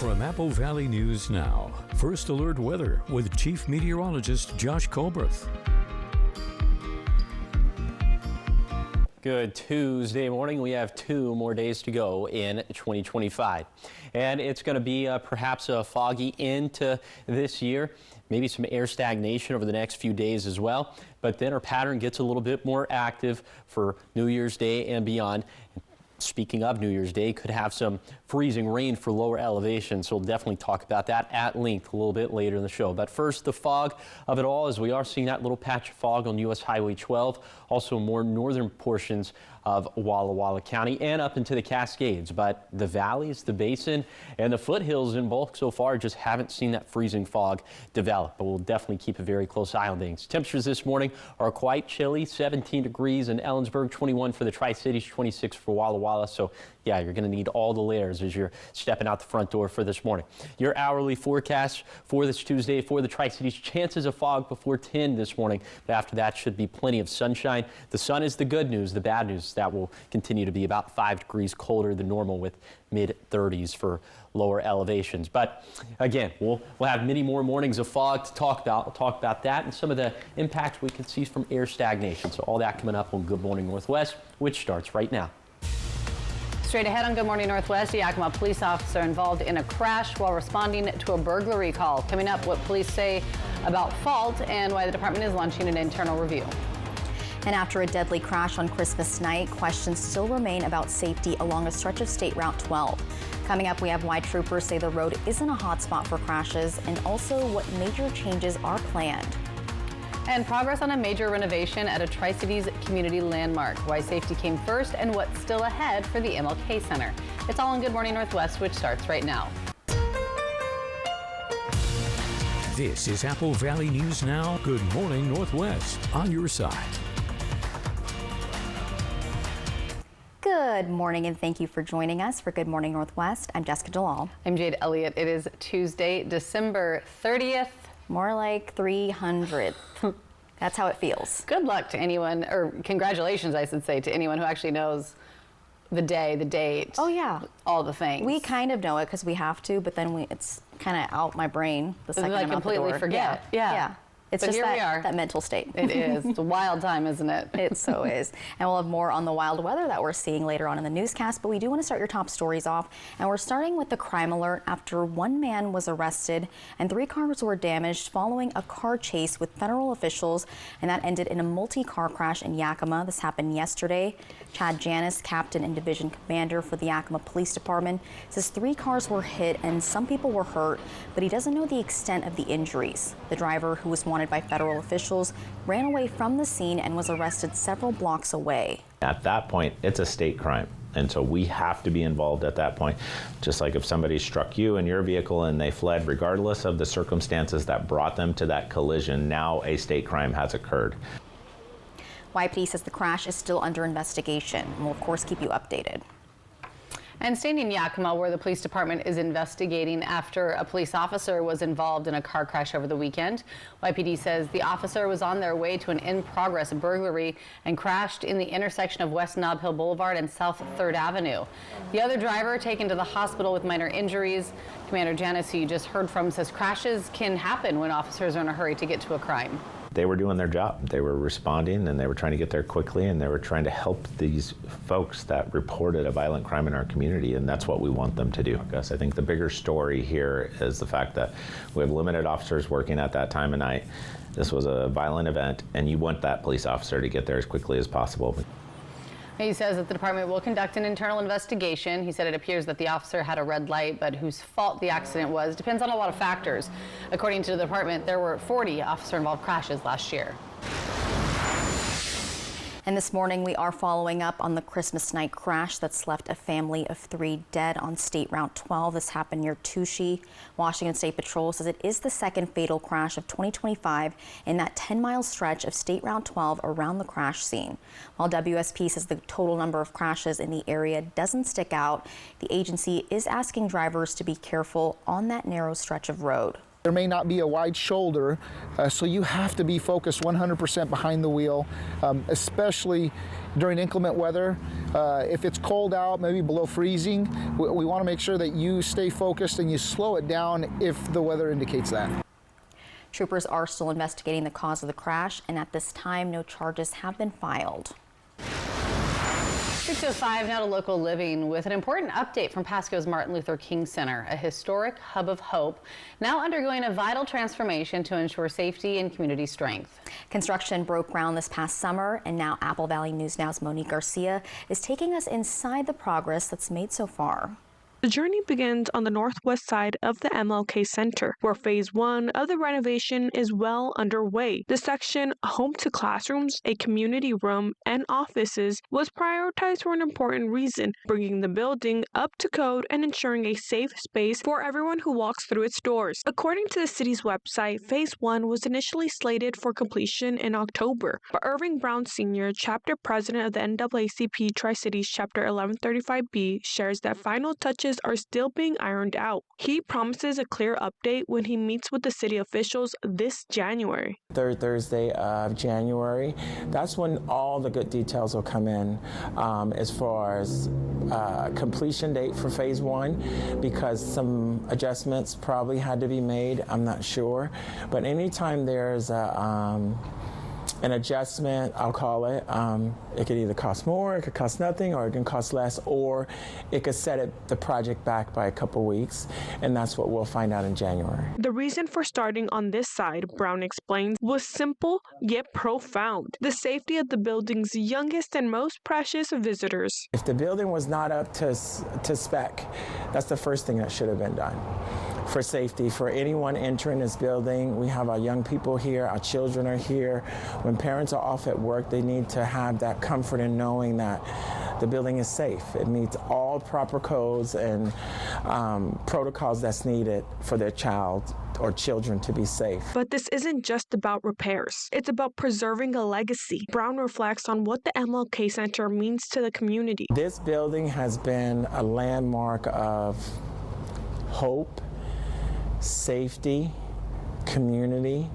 From Apple Valley News Now, First Alert Weather with Chief Meteorologist Josh Colbreth. Good Tuesday morning. We have 2 more days to go in 2025. And it's going to be perhaps a foggy into this year. Maybe some air stagnation over the next few days as well. But then our pattern gets a little bit more active for New Year's Day and beyond. Speaking of New Year's Day, could have some freezing rain for lower elevations, so we'll definitely talk about that at length a little bit later in the show. But first, the fog of it all, as we are seeing that little patch of fog on U.S. Highway 12, also more northern portions of Walla Walla County and up into the Cascades. But the valleys, the basin, and the foothills in bulk so far just haven't seen that freezing fog develop. But we'll definitely keep a very close eye on things. Temperatures this morning are quite chilly, 17 degrees in Ellensburg, 21 for the Tri-Cities, 26 for Walla Walla. So yeah, you're going to need all the layers as you're stepping out the front door for this morning. Your hourly forecast for this Tuesday for the Tri-Cities, chances of fog before 10 this morning. But after that should be plenty of sunshine. The sun is the good news. The bad news is that will continue to be about 5 degrees colder than normal with mid-30s for lower elevations. But again, we'll have many more mornings of fog to talk about. We'll talk about that and some of the impacts we could see from air stagnation. So all that coming up on Good Morning Northwest, which starts right now. Straight ahead on Good Morning Northwest, a Yakima police officer involved in a crash while responding to a burglary call. Coming up, what police say about fault and why the department is launching an internal review. And after a deadly crash on Christmas night, questions still remain about safety along a stretch of State Route 12. Coming up, we have why troopers say the road isn't a hot spot for crashes and also what major changes are planned. And progress on a major renovation at a Tri-Cities community landmark. Why safety came first and what's still ahead for the MLK Center. It's all in Good Morning Northwest, which starts right now. This is Apple Valley News Now. Good Morning Northwest, on your side. Good morning and thank you for joining us for Good Morning Northwest. I'm Jessica Jalal. I'm Jade Elliott. It is Tuesday, December 30th. More like 300. That's how it feels. Good luck to anyone, or congratulations, I should say, to anyone who actually knows the day, the date. Oh, yeah. All the things. We kind of know it because we have to, but then it's kind of out my brain the second I'm out the door. Completely forget. Yeah. It's but just here we are. That mental state. It is. It's a wild time, isn't it? It so is. And we'll have more on the wild weather that we're seeing later on in the newscast, but we do want to start your top stories off. And we're starting with the crime alert after one man was arrested and 3 cars were damaged following a car chase with federal officials, and that ended in a multi-car crash in Yakima. This happened yesterday. Chad Janis, captain and division commander for the Yakima Police Department, says 3 cars were hit and some people were hurt, but he doesn't know the extent of the injuries. The driver, who was wanted by federal officials, ran away from the scene and was arrested several blocks away. At that point, it's a state crime. And so we have to be involved at that point. Just like if somebody struck you in your vehicle and they fled, regardless of the circumstances that brought them to that collision, now a state crime has occurred. YPD says the crash is still under investigation, and we'll of course keep you updated. And staying in Yakima, where the police department is investigating after a police officer was involved in a car crash over the weekend. YPD says the officer was on their way to an in-progress burglary and crashed in the intersection of West Nob Hill Boulevard and South 3rd Avenue. The other driver taken to the hospital with minor injuries. Commander Janis, who you just heard from, says crashes can happen when officers are in a hurry to get to a crime. They were doing their job. They were responding and they were trying to get there quickly, and they were trying to help these folks that reported a violent crime in our community, and that's what we want them to do. I think the bigger story here is the fact that we have limited officers working at that time of night. This was a violent event, and you want that police officer to get there as quickly as possible. He says that the department will conduct an internal investigation. He said it appears that the officer had a red light, but whose fault the accident was depends on a lot of factors. According to the department, there were 40 officer-involved crashes last year. And this morning we are following up on the Christmas night crash that's left a family of 3 dead on State Route 12. This happened near Touchy. Washington State Patrol says it is the second fatal crash of 2025 in that 10-mile stretch of State Route 12 around the crash scene. While WSP says the total number of crashes in the area doesn't stick out, the agency is asking drivers to be careful on that narrow stretch of road. There may not be a wide shoulder, so you have to be focused 100% behind the wheel, especially during inclement weather. If it's cold out, maybe below freezing, we want to make sure that you stay focused and you slow it down if the weather indicates that. Troopers are still investigating the cause of the crash, and at this time, no charges have been filed. 6:05 now to local living with an important update from Pasco's Martin Luther King Center, a historic hub of hope, now undergoing a vital transformation to ensure safety and community strength. Construction broke ground this past summer, and now Apple Valley News Now's Monique Garcia is taking us inside the progress that's made so far. The journey begins on the northwest side of the MLK Center, where phase 1 of the renovation is well underway. The section, home to classrooms, a community room, and offices, was prioritized for an important reason, bringing the building up to code and ensuring a safe space for everyone who walks through its doors. According to the city's website, phase 1 was initially slated for completion in October, but Irving Brown Sr., chapter president of the NAACP Tri-Cities Chapter 1135B, shares that final touches are still being ironed out. He promises a clear update when he meets with the city officials this January. Third Thursday of January, that's when all the good details will come in as far as completion date for phase 1, because some adjustments probably had to be made, I'm not sure. But anytime there's an adjustment, I'll call it, it could either cost more, it could cost nothing, or it can cost less, or it could set the project back by a couple weeks, and that's what we'll find out in January. The reason for starting on this side, Brown explains, was simple yet profound: the safety of the building's youngest and most precious visitors. If the building was not up to spec, that's the first thing that should have been done. For safety, for anyone entering this building, we have our young people here, our children are here. When parents are off at work, they need to have that comfort in knowing that the building is safe. It meets all proper codes and protocols that's needed for their child or children to be safe. But this isn't just about repairs. It's about preserving a legacy. Brown reflects on what the MLK Center means to the community. This building has been a landmark of hope, safety, community,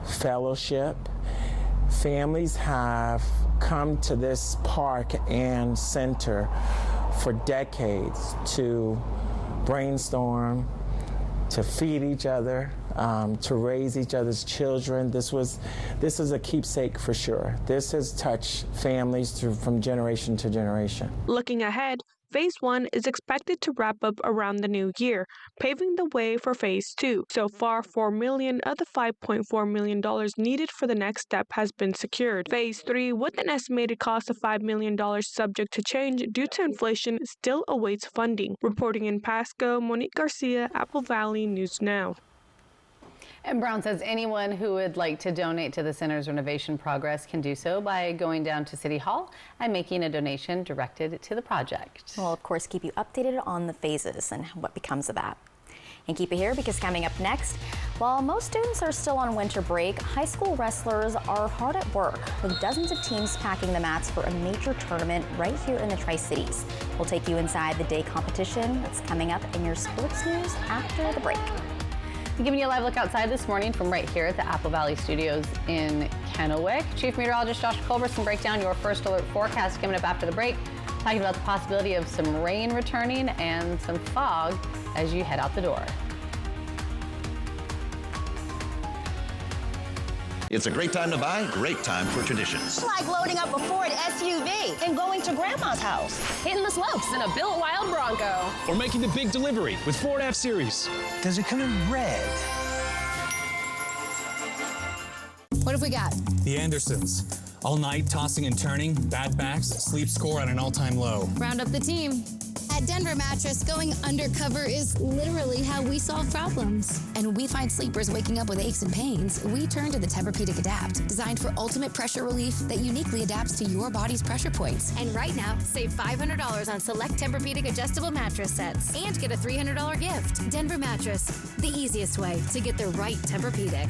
fellowship. Families have come to this park and center for decades to brainstorm, to feed each other, to raise each other's children. This is a keepsake for sure. This has touched families from generation to generation. Looking ahead, Phase 1 is expected to wrap up around the new year, paving the way for Phase 2. So far, $4 million of the $5.4 million needed for the next step has been secured. Phase 3, with an estimated cost of $5 million subject to change due to inflation, still awaits funding. Reporting in Pasco, Monique Garcia, Apple Valley News Now. And Brown says anyone who would like to donate to the center's renovation progress can do so by going down to City Hall and making a donation directed to the project. We'll, of course, keep you updated on the phases and what becomes of that. And keep it here, because coming up next, while most students are still on winter break, high school wrestlers are hard at work, with dozens of teams packing the mats for a major tournament right here in the Tri-Cities. We'll take you inside the day competition that's coming up in your sports news after the break. Giving you a live look outside this morning from right here at the Apple Valley Studios in Kennewick. Chief Meteorologist Josh Colbert will break down your first alert forecast coming up after the break, talking about the possibility of some rain returning and some fog as you head out the door. It's a great time to buy, great time for traditions. It's like loading up a Ford SUV and going to Grandma's house. Hitting the slopes in a built wild Bronco. Or making the big delivery with Ford F-Series. Does it come in red? What have we got? The Andersons. All night tossing and turning, bad backs, sleep score at an all-time low. Round up the team. At Denver Mattress, going undercover is literally how we solve problems. And when we find sleepers waking up with aches and pains, we turn to the Tempur-Pedic Adapt, designed for ultimate pressure relief that uniquely adapts to your body's pressure points. And right now, save $500 on select Tempur-Pedic adjustable mattress sets and get a $300 gift. Denver Mattress, the easiest way to get the right Tempur-Pedic.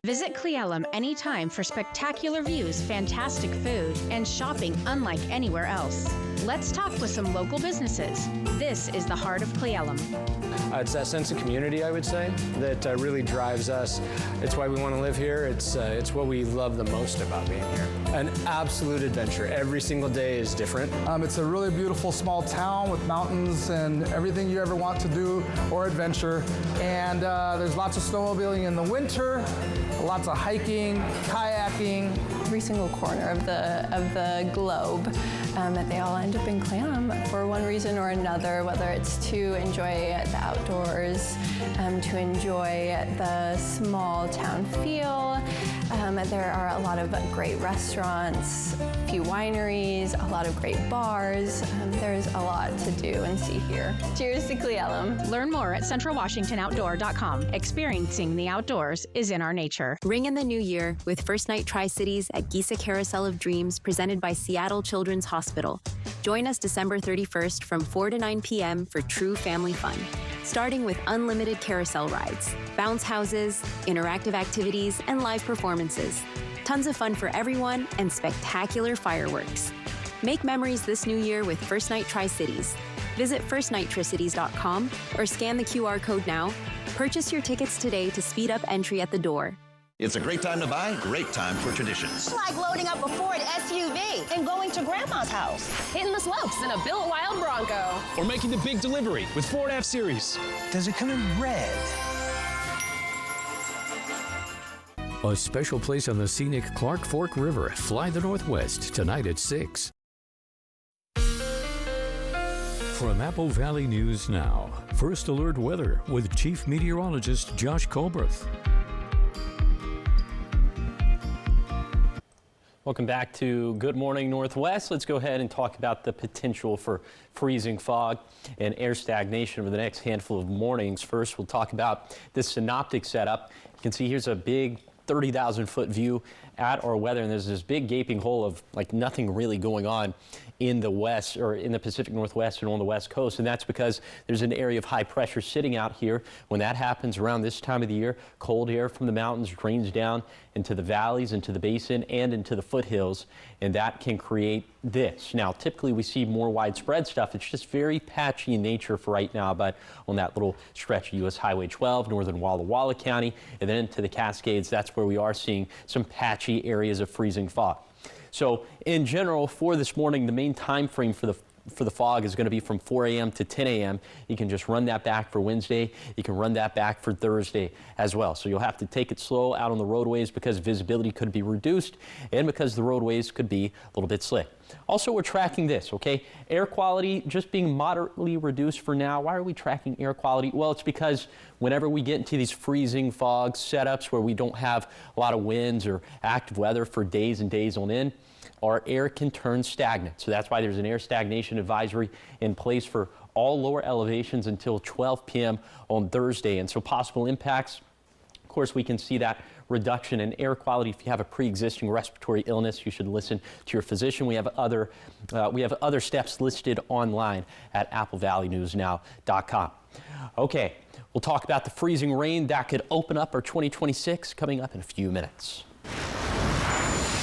Visit Cle Elum anytime for spectacular views, fantastic food, and shopping unlike anywhere else. Let's talk with some local businesses. This is the heart of Cle Elum. It's that sense of community, I would say, that really drives us. It's why we want to live here. It's what we love the most about being here. An absolute adventure. Every single day is different. It's a really beautiful small town with mountains and everything you ever want to do or adventure. And there's lots of snowmobiling in the winter, lots of hiking, kayaking. Every single corner of the globe, that they all end up in Cle Elum for one reason or another, whether it's to enjoy the outdoors, to enjoy the small town feel. There are a lot of great restaurants, a few wineries, a lot of great bars. There's a lot to do and see here. Cheers to Cle Elum. Learn more at centralwashingtonoutdoor.com. Experiencing the outdoors is in our nature. Ring in the new year with First Night Tri-Cities at Giza Carousel of Dreams, presented by Seattle Children's Hospital. Join us December 31st from 4 to 9 p.m. for true family fun. Starting with unlimited carousel rides, bounce houses, interactive activities, and live performances. Tons of fun for everyone and spectacular fireworks. Make memories this new year with First Night Tri-Cities. Visit firstnighttricities.com or scan the QR code now. Purchase your tickets today to speed up entry at the door. It's a great time to buy, great time for traditions. Like loading up a Ford SUV and going to Grandma's house. Hitting the slopes in a built wild Bronco. Or making the big delivery with Ford F-Series. Does it come in red? A special place on the scenic Clark Fork River. Fly the Northwest tonight at 6. From Apple Valley News Now, First Alert Weather with Chief Meteorologist Josh Colbert. Welcome back to Good Morning Northwest. Let's go ahead and talk about the potential for freezing fog and air stagnation over the next handful of mornings. First, we'll talk about this synoptic setup. You can see here's a big 30,000-foot view at our weather, and there's this big gaping hole of like nothing really going on in the west or in the Pacific Northwest and on the west coast, and that's because there's an area of high pressure sitting out here. When that happens around this time of the year, cold air from the mountains drains down into the valleys, into the basin, and into the foothills, and that can create this. Now, typically we see more widespread stuff. It's just very patchy in nature for right now, but on that little stretch of US Highway 12, northern Walla Walla County, and then into the Cascades, that's where we are seeing some patchy areas of freezing fog. So in general, for this morning, the main time frame for the fog is going to be from 4 a.m. to 10 a.m. You can just run that back for Wednesday. You can run that back for Thursday as well. So you'll have to take it slow out on the roadways because visibility could be reduced and because the roadways could be a little bit slick. Also, we're tracking this, okay? Air quality just being moderately reduced for now. Why are we tracking air quality? Well, it's because whenever we get into these freezing fog setups where we don't have a lot of winds or active weather for days and days on end, our air can turn stagnant. So that's why there's an air stagnation advisory in place for all lower elevations until 12 p.m. on Thursday. And so possible impacts, of course, we can see that reduction in air quality. If you have a pre-existing respiratory illness, you should listen to your physician. We have other steps listed online at applevalleynewsnow.com. Okay, we'll talk about the freezing rain that could open up our 2026 coming up in a few minutes.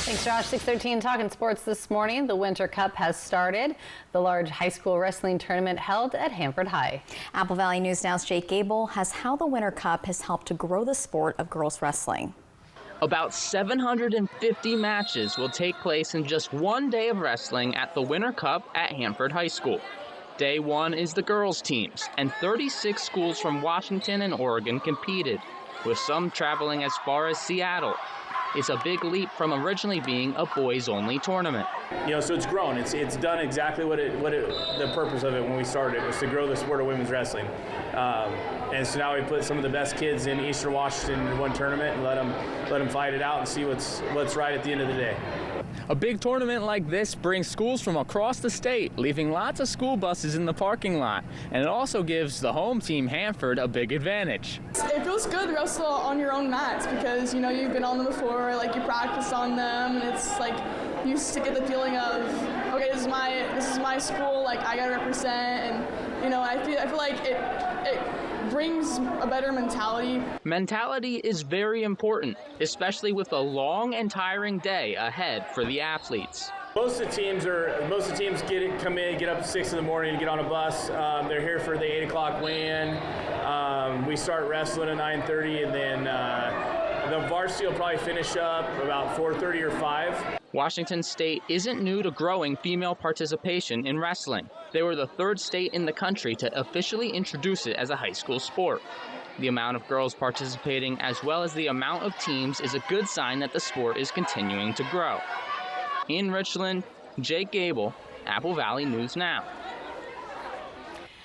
Thanks, Josh. 6:13 talking sports this morning. The Winter Cup has started. The large high school wrestling tournament held at Hanford High. Apple Valley News Now's Jake Gable has how the Winter Cup has helped to grow the sport of girls wrestling. About 750 matches will take place in just one day of wrestling at the Winter Cup at Hanford High School. Day one is the girls' teams, and 36 schools from Washington and Oregon competed, with some traveling as far as Seattle. It's a big leap from originally being a boys-only tournament. So it's grown. It's done exactly what the purpose of it when we started was to grow the sport of women's wrestling. And so now we put some of the best kids in Eastern Washington in one tournament and let them fight it out and see what's right at the end of the day. A big tournament like this brings schools from across the state, leaving lots of school buses in the parking lot. And it also gives the home team, Hanford, a big advantage. It feels good to wrestle on your own mats because, you've been on them before, you practice on them, and it's you used to get the feeling of, okay, this is my school, I gotta represent, and, I feel like it brings a better mentality. Mentality is very important, especially with a long and tiring day ahead for the athletes. Most of the teams come in, get up at 6 in the morning and get on a bus. They're here for the 8 o'clock weigh-in. We start wrestling at 9:30, and then the varsity will probably finish up about 4:30 or 5. Washington State isn't new to growing female participation in wrestling. They were the third state in the country to officially introduce it as a high school sport. The amount of girls participating as well as the amount of teams is a good sign that the sport is continuing to grow. In Richland, Jake Gable, Apple Valley News Now.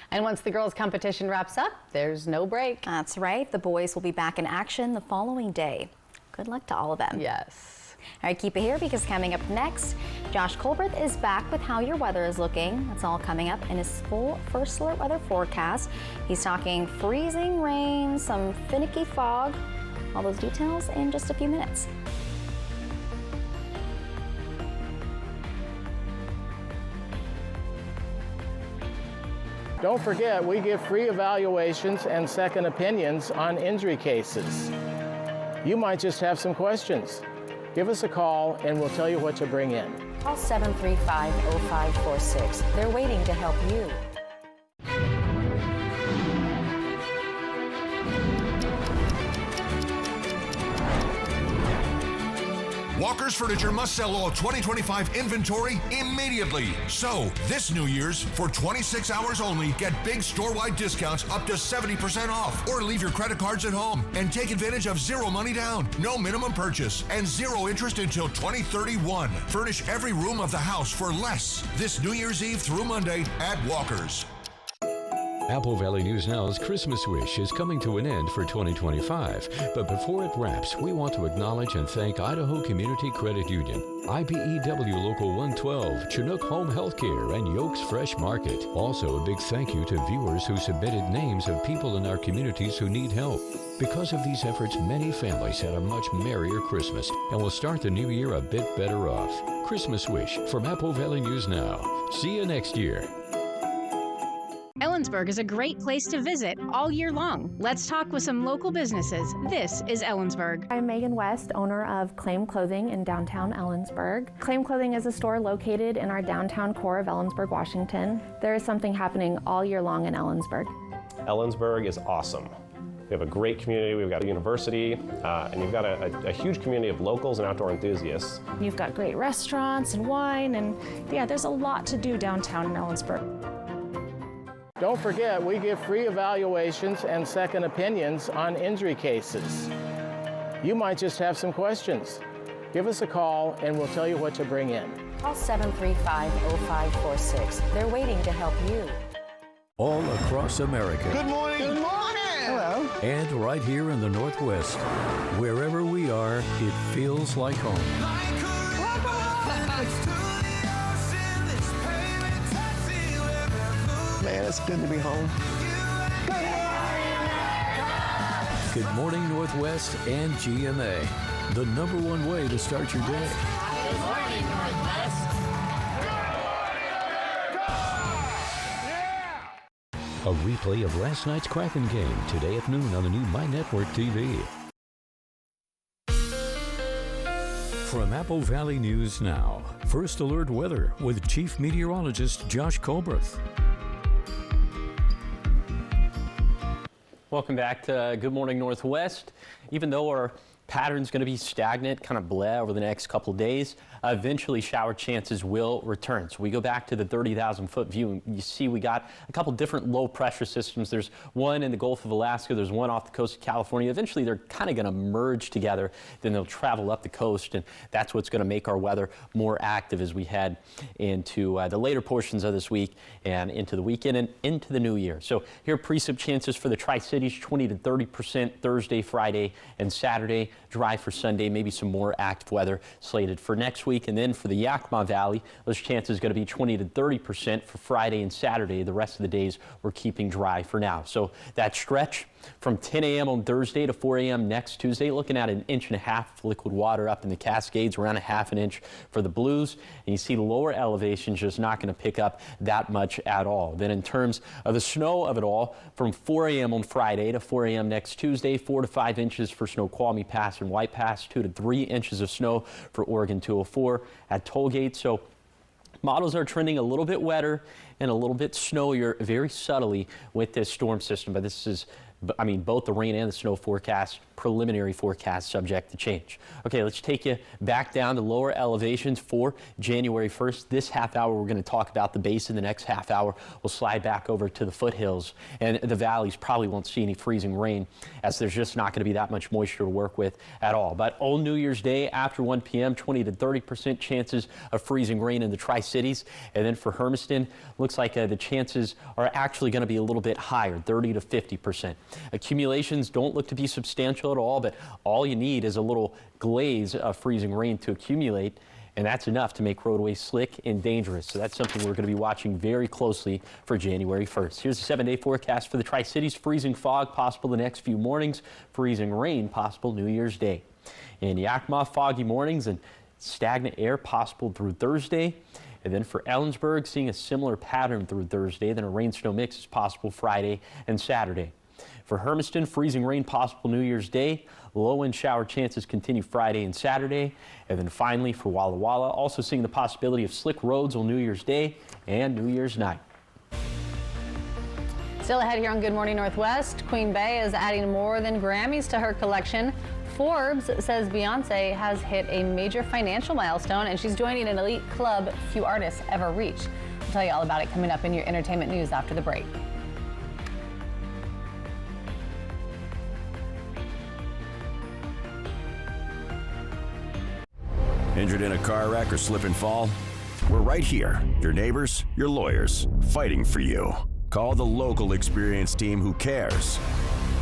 And once the girls' competition wraps up, there's no break. That's right. The boys will be back in action the following day. Good luck to all of them. Yes. All right, keep it here because coming up next, Josh Colbert is back with how your weather is looking. That's all coming up in his full First Alert weather forecast. He's talking freezing rain, some finicky fog. All those details in just a few minutes. Don't forget, we give free evaluations and second opinions on injury cases. You might just have some questions. Give us a call and we'll tell you what to bring in. Call 735-0546. They're waiting to help you. Walker's Furniture must sell all 2025 inventory immediately. So, this New Year's, for 26 hours only, get big store-wide discounts up to 70% off. Or leave your credit cards at home and take advantage of zero money down, no minimum purchase, and zero interest until 2031. Furnish every room of the house for less this New Year's Eve through Monday at Walker's. Apple Valley News Now's Christmas Wish is coming to an end for 2025. But before it wraps, we want to acknowledge and thank Idaho Community Credit Union, IBEW Local 112, Chinook Home Healthcare, and Yokes Fresh Market. Also, a big thank you to viewers who submitted names of people in our communities who need help. Because of these efforts, many families had a much merrier Christmas and will start the new year a bit better off. Christmas Wish from Apple Valley News Now. See you next year. Ellensburg is a great place to visit all year long. Let's talk with some local businesses. This is Ellensburg. I'm Megan West, owner of Claim Clothing in downtown Ellensburg. Claim Clothing is a store located in our downtown core of Ellensburg, Washington. There is something happening all year long in Ellensburg. Ellensburg is awesome. We have a great community, we've got a university, and you've got a huge community of locals and outdoor enthusiasts. You've got great restaurants and wine, and yeah, there's a lot to do downtown in Ellensburg. Don't forget, we give free evaluations and second opinions on injury cases. You might just have some questions. Give us a call and we'll tell you what to bring in. Call 735-0546. They're waiting to help you. All across America. Good morning. Good morning. Hello. And right here in the Northwest. Wherever we are, it feels like home. Man, it's good to be home. Good morning, Northwest and GMA. The #1 way to start your day. Good morning, Northwest. A replay of last night's Kraken game today at noon on the new My Network TV. From Apple Valley News Now, First Alert Weather with Chief Meteorologist Josh Colbert. Welcome back to Good Morning Northwest. Even though our pattern's going to be stagnant, kind of blah over the next couple of days, eventually shower chances will return. So we go back to the 30,000-foot view, and you see we got a couple different low-pressure systems. There's one in the Gulf of Alaska. There's one off the coast of California. Eventually, they're kind of going to merge together. Then they'll travel up the coast, and that's what's going to make our weather more active as we head into the later portions of this week and into the weekend and into the new year. So here are precip chances for the Tri-Cities, 20 to 30% Thursday, Friday, and Saturday. Dry for Sunday, maybe some more active weather slated for next week. And then for the Yakima Valley, those chances going to be 20 to 30% for Friday and Saturday. The rest of the days we're keeping dry for now. So that stretch from 10 a.m. on Thursday to 4 a.m. next Tuesday, looking at 1.5 inches of liquid water up in the Cascades, around 1/2 inch for the Blues. And you see the lower elevations just not going to pick up that much at all. Then in terms of the snow of it all, from 4 a.m. on Friday to 4 a.m. next Tuesday, 4 to 5 inches for Snoqualmie Pass and White Pass, 2 to 3 inches of snow for Oregon 204 at Tollgate. So Models are trending a little bit wetter and a little bit snowier very subtly with this storm system, but this is, I mean, both the rain and the snow forecast, preliminary forecast, subject to change. Okay, let's take you back down to lower elevations for January 1st. This half hour, we're going to talk about the basin. The next half hour, we'll slide back over to the foothills, and the valleys probably won't see any freezing rain, as there's just not going to be that much moisture to work with at all. But Old New Year's Day after 1 p.m., 20 to 30% chances of freezing rain in the Tri-Cities. And then for Hermiston, looks like the chances are actually going to be a little bit higher, 30 to 50%. Accumulations don't look to be substantial at all, but all you need is a little glaze of freezing rain to accumulate, and that's enough to make roadways slick and dangerous. So that's something we're going to be watching very closely for January 1st. Here's the 7-day forecast for the Tri-Cities. Freezing fog possible the next few mornings. Freezing rain possible New Year's Day. In Yakima, foggy mornings and stagnant air possible through Thursday. And then for Ellensburg, seeing a similar pattern through Thursday. Then a rain-snow mix is possible Friday and Saturday. For Hermiston, freezing rain possible New Year's Day. Low-end shower chances continue Friday and Saturday. And then finally for Walla Walla, also seeing the possibility of slick roads on New Year's Day and New Year's night. Still ahead here on Good Morning Northwest, Queen Bey is adding more than Grammys to her collection. Forbes says Beyonce has hit a major financial milestone, and she's joining an elite club few artists ever reached. We'll tell you all about it coming up in your entertainment news after the break. Injured in a car wreck or slip and fall? We're right here, your neighbors, your lawyers, fighting for you. Call the local experienced team who cares.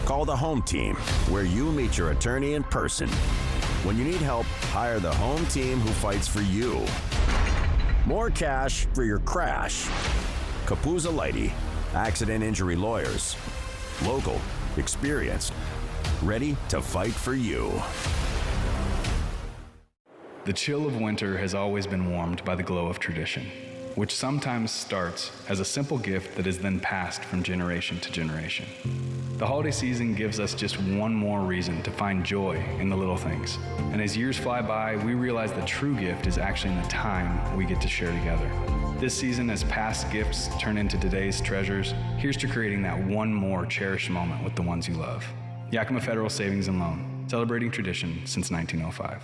Call the home team, where you meet your attorney in person. When you need help, hire the home team who fights for you. More cash for your crash. Capuzza Lighty, accident injury lawyers. Local, experienced, ready to fight for you. The chill of winter has always been warmed by the glow of tradition, which sometimes starts as a simple gift that is then passed from generation to generation. The holiday season gives us just one more reason to find joy in the little things. And as years fly by, we realize the true gift is actually in the time we get to share together. This season, as past gifts turn into today's treasures, here's to creating that one more cherished moment with the ones you love. Yakima Federal Savings and Loan, celebrating tradition since 1905.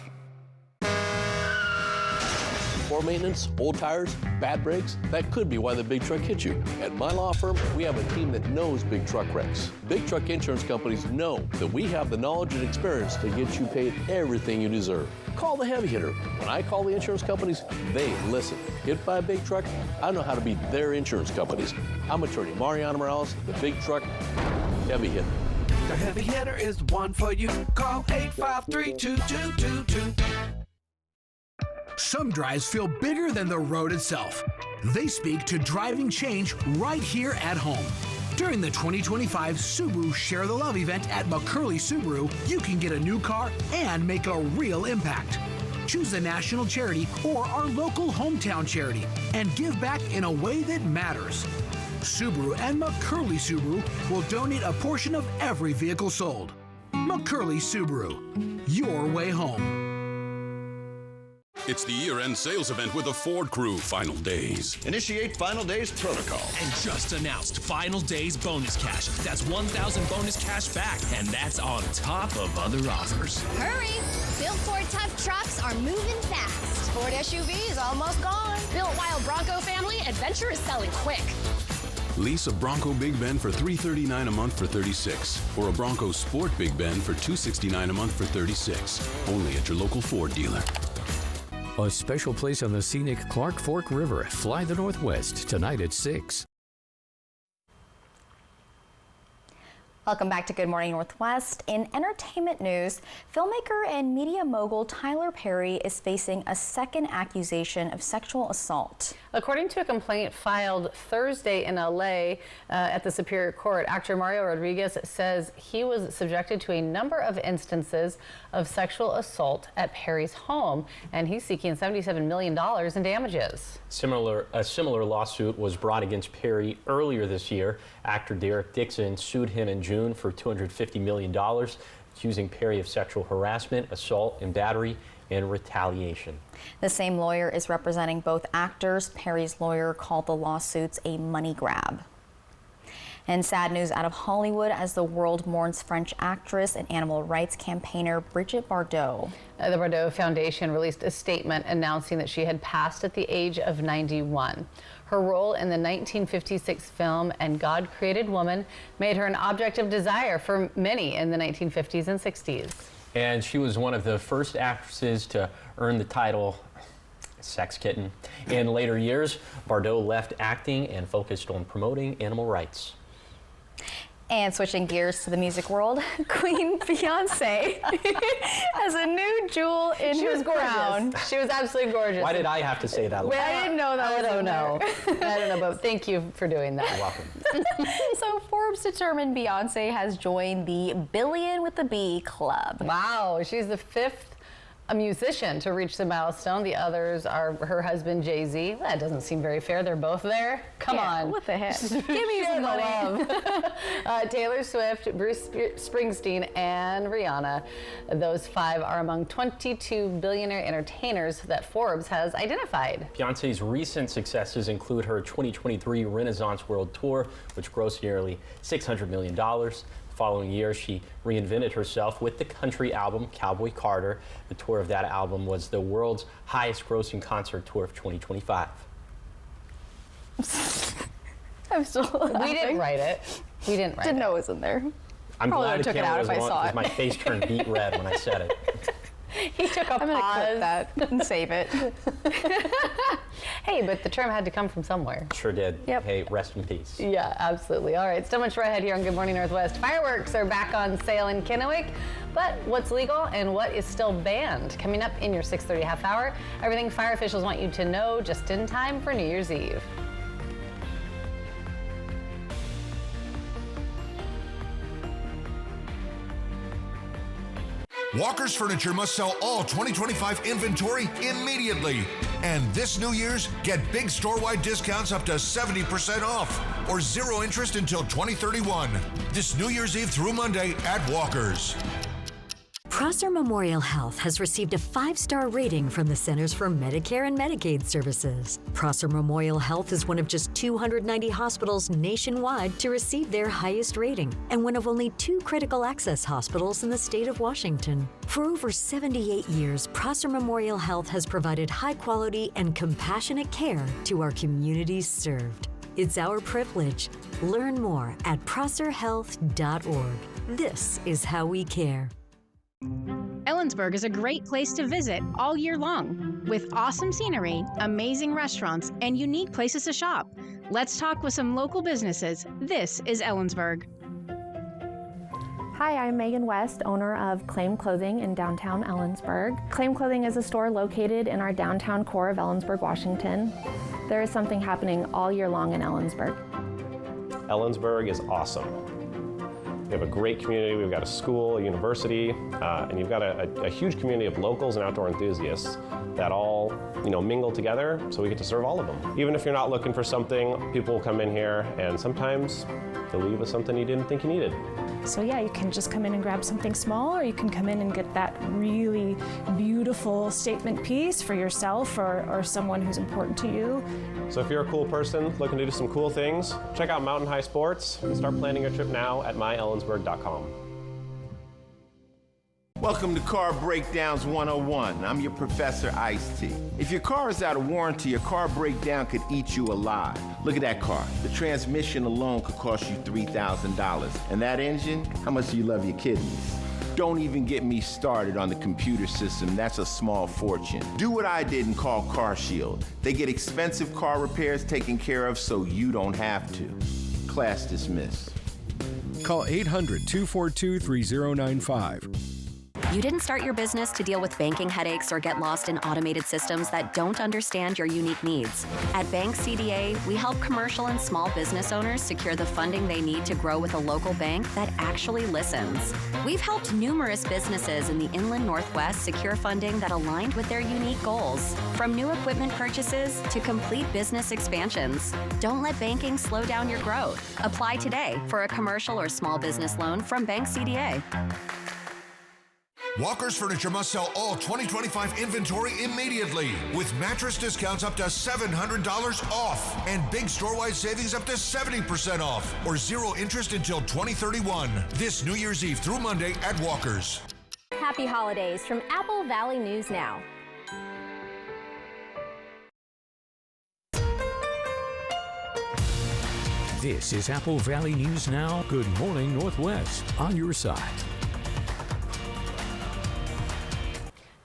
Poor maintenance, old tires, bad brakes, that could be why the big truck hit you. At my law firm, we have a team that knows big truck wrecks. Big truck insurance companies know that we have the knowledge and experience to get you paid everything you deserve. Call the heavy hitter. When I call the insurance companies, they listen. Hit by a big truck, I know how to beat their insurance companies. I'm attorney Mariano Morales, the big truck heavy hitter. The heavy hitter is the one for you. Call 853-2222. Some drives feel bigger than the road itself. They speak to driving change right here at home. During the 2025 Subaru Share the Love event at McCurley Subaru, you can get a new car and make a real impact. Choose a national charity or our local hometown charity and give back in a way that matters. Subaru and McCurley Subaru will donate a portion of every vehicle sold. McCurley Subaru, your way home. It's the year-end sales event with the Ford Crew Final Days. Initiate Final Days protocol. And just announced Final Days bonus cash. That's 1,000 bonus cash back, and that's on top of other offers. Hurry! Built Ford tough trucks are moving fast. Ford SUV is almost gone. Built Wild Bronco family adventure is selling quick. Lease a Bronco Big Ben for $339 a month for $36, or a Bronco Sport Big Ben for $269 a month for $36. Only at your local Ford dealer. A special place on the scenic Clark Fork River. Fly the Northwest tonight at 6. Welcome back to Good Morning Northwest. In entertainment news, filmmaker and media mogul Tyler Perry is facing a second accusation of sexual assault. According to a complaint filed Thursday in LA at the Superior Court, actor Mario Rodriguez says he was subjected to a number of instances of sexual assault at Perry's home, and he's seeking $77 million in damages. A similar lawsuit was brought against Perry earlier this year. Actor Derek Dixon sued him in June for $250 million, accusing Perry of sexual harassment, assault, and battery in retaliation. The same lawyer is representing both actors. Perry's lawyer called the lawsuits a money grab. And sad news out of Hollywood as the world mourns French actress and animal rights campaigner Brigitte Bardot. The Bardot Foundation released a statement announcing that she had passed at the age of 91. Her role in the 1956 film And God Created Woman made her an object of desire for many in the 1950s and 60s. And she was one of the first actresses to earn the title Sex Kitten. In later years, Bardot left acting and focused on promoting animal rights. And switching gears to the music world, Queen Beyoncé has a new jewel in her crown. She was absolutely gorgeous. Why did I have to say that? Well, I didn't know that. I don't know. I don't know, but thank you for doing that. You're welcome. So Forbes determined Beyoncé has joined the Billion with the B club. Wow, she's the fifth musician to reach the milestone. The others are her husband, Jay-Z. That doesn't seem very fair. They're both there. Come on. What the heck? Give me some money. Taylor Swift, Bruce Springsteen, and Rihanna. Those five are among 22 billionaire entertainers that Forbes has identified. Beyoncé's recent successes include her 2023 Renaissance World Tour, which grossed nearly $600 million. The following year, she reinvented herself with the country album Cowboy Carter. The tour of that album was the world's highest grossing concert tour of 2025. I'm still laughing. We didn't write it. We didn't write Didn't it. know it was in there. I'm Probably glad took it out if I saw it. My face turned beet red when I said it. He took a I'm gonna pause. clip that and save it. Hey, but the term had to come from somewhere. Sure did. Yep. Hey, rest in peace. Yeah, absolutely. All right, so much right ahead here on Good Morning Northwest. Fireworks are back on sale in Kennewick, but what's legal and what is still banned? Coming up in your 6:30 half hour, everything fire officials want you to know just in time for New Year's Eve. Walker's Furniture must sell all 2025 inventory immediately. And this New Year's, get big store-wide discounts up to 70% off or zero interest until 2031. This New Year's Eve through Monday at Walker's. Prosser Memorial Health has received a 5-star rating from the Centers for Medicare and Medicaid Services. Prosser Memorial Health is one of just 290 hospitals nationwide to receive their highest rating, and one of only 2 critical access hospitals in the state of Washington. For over 78 years, Prosser Memorial Health has provided high-quality and compassionate care to our communities served. It's our privilege. Learn more at prosserhealth.org. This is how we care. Ellensburg is a great place to visit all year long, with awesome scenery, amazing restaurants, and unique places to shop. Let's talk with some local businesses. This is Ellensburg. Hi, I'm Megan West, owner of Claim Clothing in downtown Ellensburg. Claim Clothing is a store located in our downtown core of Ellensburg, Washington. There is something happening all year long in Ellensburg. Ellensburg is awesome. We have a great community. We've got a school, a university, and you've got a huge community of locals and outdoor enthusiasts that all, mingle together, so we get to serve all of them. Even if you're not looking for something, people will come in here, and sometimes they'll leave with something you didn't think you needed. So yeah, you can just come in and grab something small, or you can come in and get that really beautiful statement piece for yourself or someone who's important to you. So if you're a cool person looking to do some cool things, check out Mountain High Sports and start planning your trip now at myellensburg.com. Welcome to Car Breakdowns 101. I'm your Professor Ice-T. If your car is out of warranty, a car breakdown could eat you alive. Look at that car. The transmission alone could cost you $3,000. And that engine, how much do you love your kidneys? Don't even get me started on the computer system. That's a small fortune. Do what I did and call CarShield. They get expensive car repairs taken care of so you don't have to. Class dismissed. Call 800-242-3095. You didn't start your business to deal with banking headaches or get lost in automated systems that don't understand your unique needs. At Bank CDA, we help commercial and small business owners secure the funding they need to grow with a local bank that actually listens. We've helped numerous businesses in the Inland Northwest secure funding that aligned with their unique goals, from new equipment purchases to complete business expansions. Don't let banking slow down your growth. Apply today for a commercial or small business loan from Bank CDA. Walker's Furniture must sell all 2025 inventory immediately with mattress discounts up to $700 off and big store-wide savings up to 70% off or zero interest until 2031. This New Year's Eve through Monday at Walker's. Happy holidays from Apple Valley News Now. This is Apple Valley News Now. Good morning, Northwest. On your side.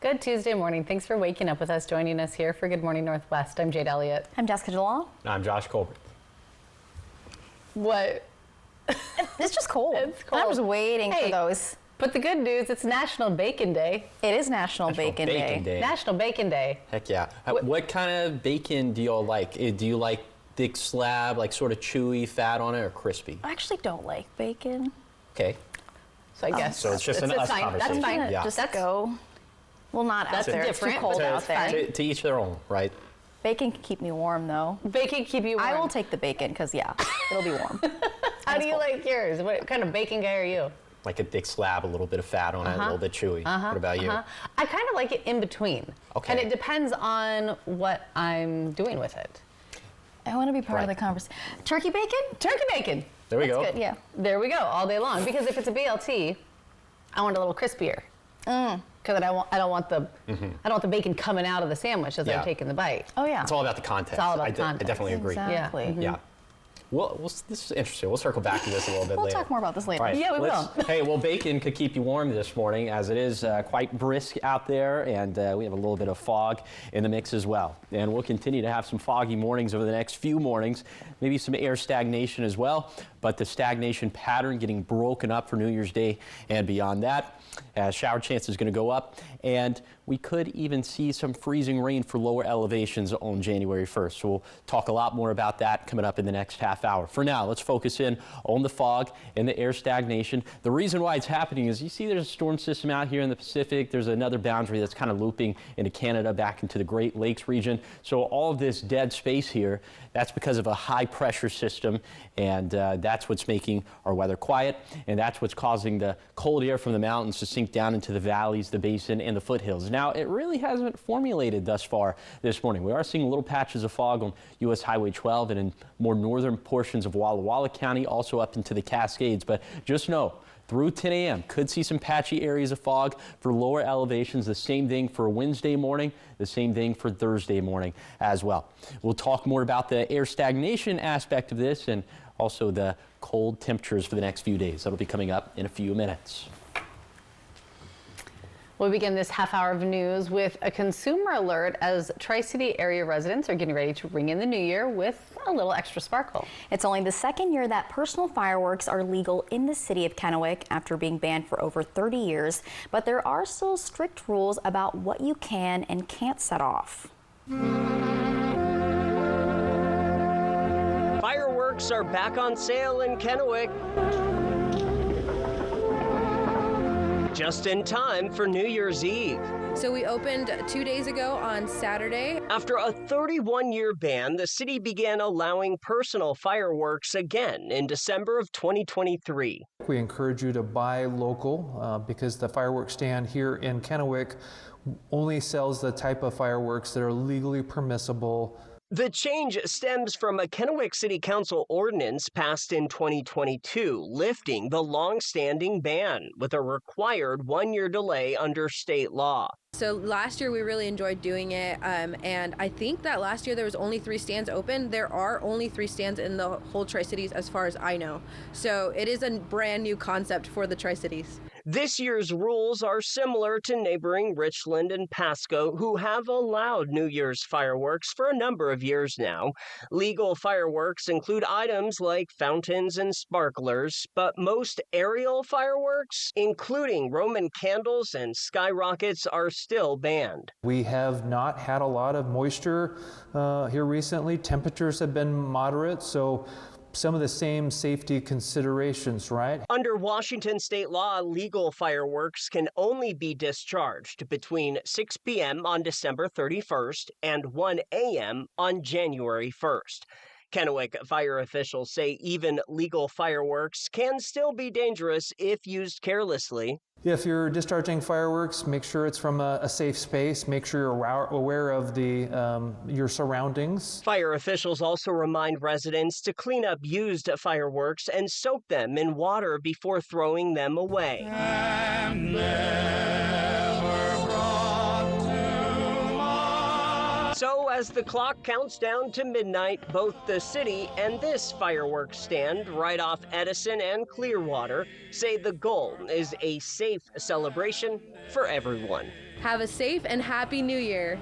Good Tuesday morning. Thanks for waking up with us, joining us here for Good Morning Northwest. I'm Jade Elliott. I'm Jessica DeLaw. I'm Josh Colbert. What? It's just cold. It's cold. I was waiting for those. But the good news, it's National Bacon Day. It is National Bacon Day. National Bacon Day. Heck yeah. What kind of bacon do y'all like? Do you like thick slab, like sort of chewy fat on it, or crispy? I actually don't like bacon. Okay. So I guess. So it's just an us conversation. That's fine. Yeah. Just go. Well, not out there. It's too cold out there. To each their own, right? Bacon can keep me warm, though. Bacon can keep you warm. I will take the bacon because, yeah, it'll be warm. How do you like yours? What kind of bacon guy are you? Like a thick slab, a little bit of fat on it, a little bit chewy. What about you? I kind of like it in between. Okay. And it depends on what I'm doing with it. I want to be part of the conversation. Turkey bacon? Turkey bacon. There we go. Good, yeah. There we go, all day long. Because if it's a BLT, I want it a little crispier. Because I don't want the bacon coming out of the sandwich as I'm taking the bite. Oh yeah. It's all about the context. It's all about the context. I definitely agree. Exactly. Yeah. Well, this is interesting. We'll circle back to this a little bit later. We'll talk more about this later. Right. Yeah, we will. Hey, well, bacon could keep you warm this morning, as it is quite brisk out there, and we have a little bit of fog in the mix as well. And we'll continue to have some foggy mornings over the next few mornings, maybe some air stagnation as well, but the stagnation pattern getting broken up for New Year's Day and beyond that. Shower chance is going to go up, and we could even see some freezing rain for lower elevations on January 1st. So we'll talk a lot more about that coming up in the next half hour. For now, let's focus in on the fog and the air stagnation. The reason why it's happening is you see there's a storm system out here in the Pacific. There's another boundary that's kind of looping into Canada back into the Great Lakes region. So all of this dead space here, that's because of a high pressure system, and that's what's making our weather quiet, and that's what's causing the cold air from the mountains to sink down into the valleys, the basin, and the foothills. Now, it really hasn't formulated thus far this morning. We are seeing little patches of fog on U.S. Highway 12 and in more northern portions of Walla Walla County, also up into the Cascades. But just know, through 10 a.m., could see some patchy areas of fog for lower elevations. The same thing for Wednesday morning, the same thing for Thursday morning as well. We'll talk more about the air stagnation aspect of this and also the cold temperatures for the next few days. That'll be coming up in a few minutes. We'll begin this half hour of news with a consumer alert as Tri-City area residents are getting ready to ring in the new year with a little extra sparkle. It's only the second year that personal fireworks are legal in the city of Kennewick after being banned for over 30 years, but there are still strict rules about what you can and can't set off. Fireworks are back on sale in Kennewick. Just in time for New Year's Eve. So we opened 2 days ago on Saturday. After a 31-year ban, the city began allowing personal fireworks again in December of 2023. We encourage you to buy local because the fireworks stand here in Kennewick only sells the type of fireworks that are legally permissible. The change stems from a Kennewick City Council ordinance passed in 2022, lifting the long-standing ban with a required one-year delay under state law. So last year we really enjoyed doing it, and I think that last year there was only 3 stands open. There are only 3 stands in the whole Tri-Cities as far as I know. So it is a brand new concept for the Tri-Cities. This year's rules are similar to neighboring Richland and Pasco, who have allowed New Year's fireworks for a number of years now. Legal fireworks include items like fountains and sparklers, but most aerial fireworks, including Roman candles and skyrockets, are still banned. We have not had a lot of moisture here recently. Temperatures have been moderate, so some of the same safety considerations, right? Under Washington state law, legal fireworks can only be discharged between 6 p.m. on December 31st and 1 a.m. on January 1st. Kennewick fire officials say even legal fireworks can still be dangerous if used carelessly. If you're discharging fireworks, make sure it's from a safe space. Make sure you're aware of your surroundings. Fire officials also remind residents to clean up used fireworks and soak them in water before throwing them away. So as the clock counts down to midnight, both the city and this fireworks stand right off Edison and Clearwater say the goal is a safe celebration for everyone. Have a safe and happy New Year.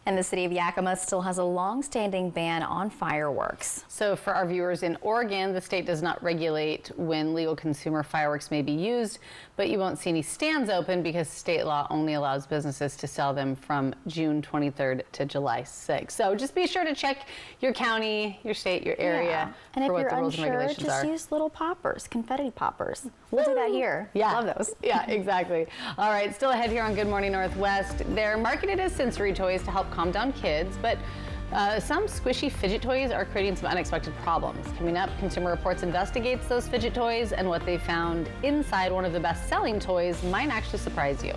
And the city of Yakima still has a long-standing ban on fireworks. So for our viewers in Oregon, the state does not regulate when legal consumer fireworks may be used, but you won't see any stands open because state law only allows businesses to sell them from June 23rd to July 6th. So just be sure to check your county, your state, your area And for what if the you're rules and unsure, regulations just are. use little poppers, confetti poppers. We'll do that here. Yeah. Love those. Yeah, exactly. All right, still ahead here on Good Morning Northwest. They're marketed as sensory toys to help calm down kids, but some squishy fidget toys are creating some unexpected problems. Coming up, Consumer Reports investigates those fidget toys, and what they found inside one of the best-selling toys might actually surprise you.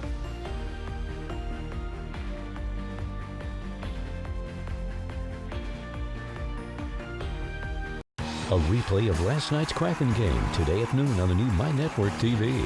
A replay of last night's Kraken game today at noon on the new My Network TV.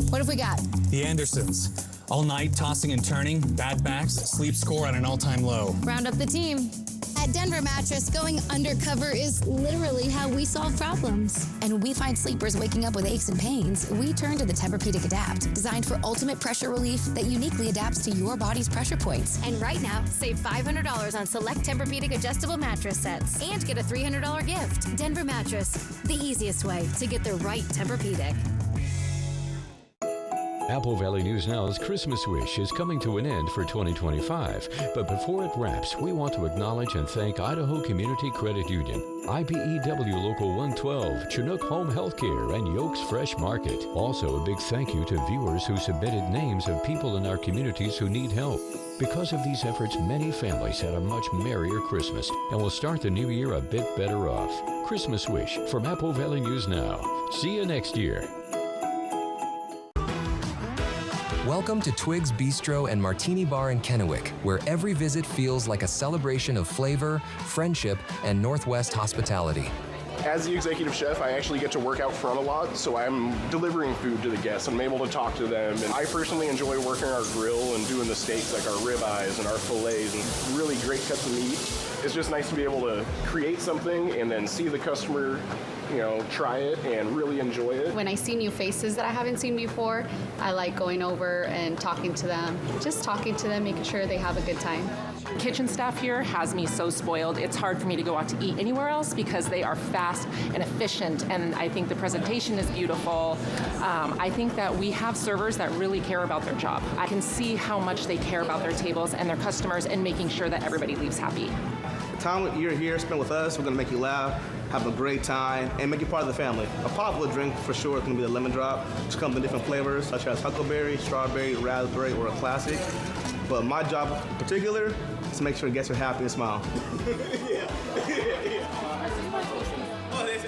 What have we got? The Andersons. All night tossing and turning, bad backs, sleep score at an all-time low. Round up the team. At Denver Mattress, going undercover is literally how we solve problems. And when we find sleepers waking up with aches and pains, we turn to the Tempur-Pedic Adapt, designed for ultimate pressure relief that uniquely adapts to your body's pressure points. And right now, save $500 on select Tempur-Pedic adjustable mattress sets and get a $300 gift. Denver Mattress, the easiest way to get the right Tempur-Pedic. Apple Valley News Now's Christmas Wish is coming to an end for 2025. But before it wraps, we want to acknowledge and thank Idaho Community Credit Union, IBEW Local 112, Chinook Home Healthcare, and Yokes Fresh Market. Also, a big thank you to viewers who submitted names of people in our communities who need help. Because of these efforts, many families had a much merrier Christmas and will start the new year a bit better off. Christmas Wish from Apple Valley News Now. See you next year. Welcome to Twig's Bistro and Martini Bar in Kennewick, where every visit feels like a celebration of flavor, friendship, and Northwest hospitality. As the executive chef, I actually get to work out front a lot, so I'm delivering food to the guests and I'm able to talk to them. And I personally enjoy working our grill and doing the steaks like our ribeyes and our fillets and really great cuts of meat. It's just nice to be able to create something and then see the customer, try it and really enjoy it. When I see new faces that I haven't seen before, I like going over and talking to them, making sure they have a good time. Kitchen staff here has me so spoiled. It's hard for me to go out to eat anywhere else because they are fast and efficient, and I think the presentation is beautiful. I think that we have servers that really care about their job. I can see how much they care about their tables and their customers and making sure that everybody leaves happy. The time you're here spent with us, we're going to make you laugh, have a great time, and make you part of the family. A popular drink for sure is going to be the lemon drop, which comes in different flavors such as huckleberry, strawberry, raspberry, or a classic. But my job in particular is to make sure guests are happy and smile.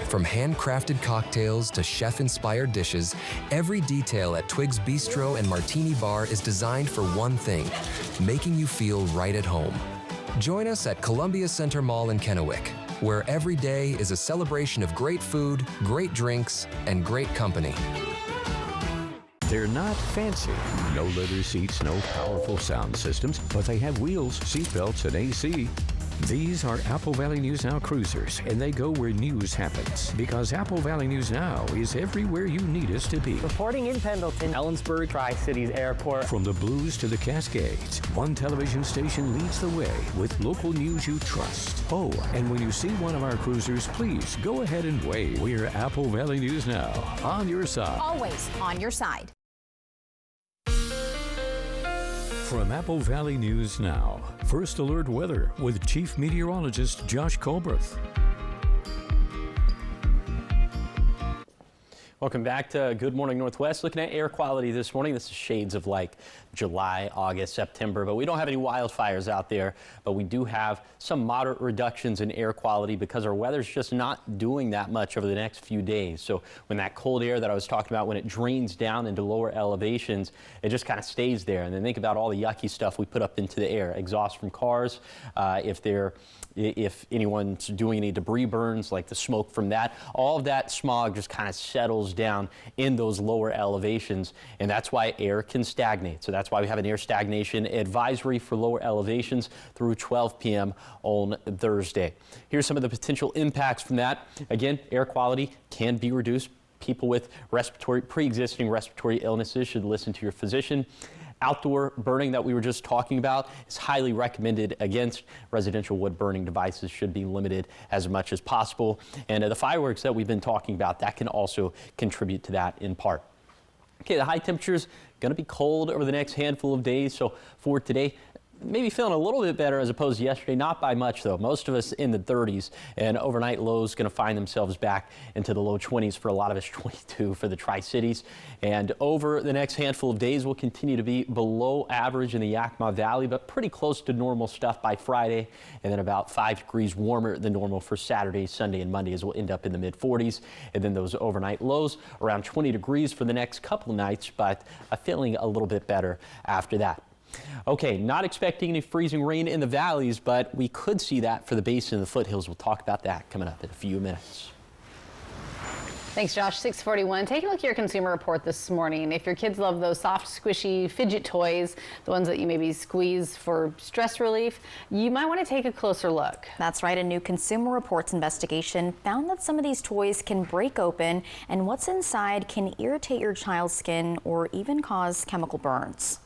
From handcrafted cocktails to chef-inspired dishes, every detail at Twig's Bistro and Martini Bar is designed for one thing, making you feel right at home. Join us at Columbia Center Mall in Kennewick, where every day is a celebration of great food, great drinks, and great company. They're not fancy. No leather seats, no powerful sound systems, but they have wheels, seatbelts, and AC. These are Apple Valley News Now cruisers, and they go where news happens. Because Apple Valley News Now is everywhere you need us to be. Reporting in Pendleton, Ellensburg, Tri-Cities Airport. From the Blues to the Cascades, one television station leads the way with local news you trust. Oh, and when you see one of our cruisers, please go ahead and wave. We're Apple Valley News Now, on your side. Always on your side. From Apple Valley News Now, First Alert Weather with Chief Meteorologist Josh Colbreth. Welcome back to Good Morning Northwest. Looking at air quality this morning, this is shades of like July, August, September. But we don't have any wildfires out there, but we do have some moderate reductions in air quality because our weather's just not doing that much over the next few days. So when that cold air that I was talking about, when it drains down into lower elevations, it just kind of stays there. And then think about all the yucky stuff we put up into the air, exhaust from cars, if anyone's doing any debris burns, like the smoke from that, all of that smog just kind of settles down in those lower elevations, and that's why air can stagnate. So that's why we have an air stagnation advisory for lower elevations through 12 p.m. on Thursday. Here's some of the potential impacts from that. Again, air quality can be reduced. People with pre-existing respiratory illnesses should listen to your physician. Outdoor burning that we were just talking about is highly recommended against. Residential wood burning devices should be limited as much as possible. And the fireworks that we've been talking about, that can also contribute to that in part. Okay, the high temperatures going to be cold over the next handful of days. So for today, maybe feeling a little bit better as opposed to yesterday. Not by much, though. Most of us in the 30s, and overnight lows going to find themselves back into the low 20s for a lot of us, 22 for the Tri-Cities. And over the next handful of days, we'll continue to be below average in the Yakima Valley, but pretty close to normal stuff by Friday, and then about 5 degrees warmer than normal for Saturday, Sunday, and Monday, as we'll end up in the mid-40s. And then those overnight lows around 20 degrees for the next couple of nights, but feeling a little bit better after that. Okay, not expecting any freezing rain in the valleys, but we could see that for the basin and the foothills. We'll talk about that coming up in a few minutes. Thanks, Josh. 641. Take a look at your Consumer Report this morning. If your kids love those soft, squishy fidget toys, the ones that you maybe squeeze for stress relief, you might want to take a closer look. That's right. A new Consumer Reports investigation found that some of these toys can break open, and what's inside can irritate your child's skin or even cause chemical burns.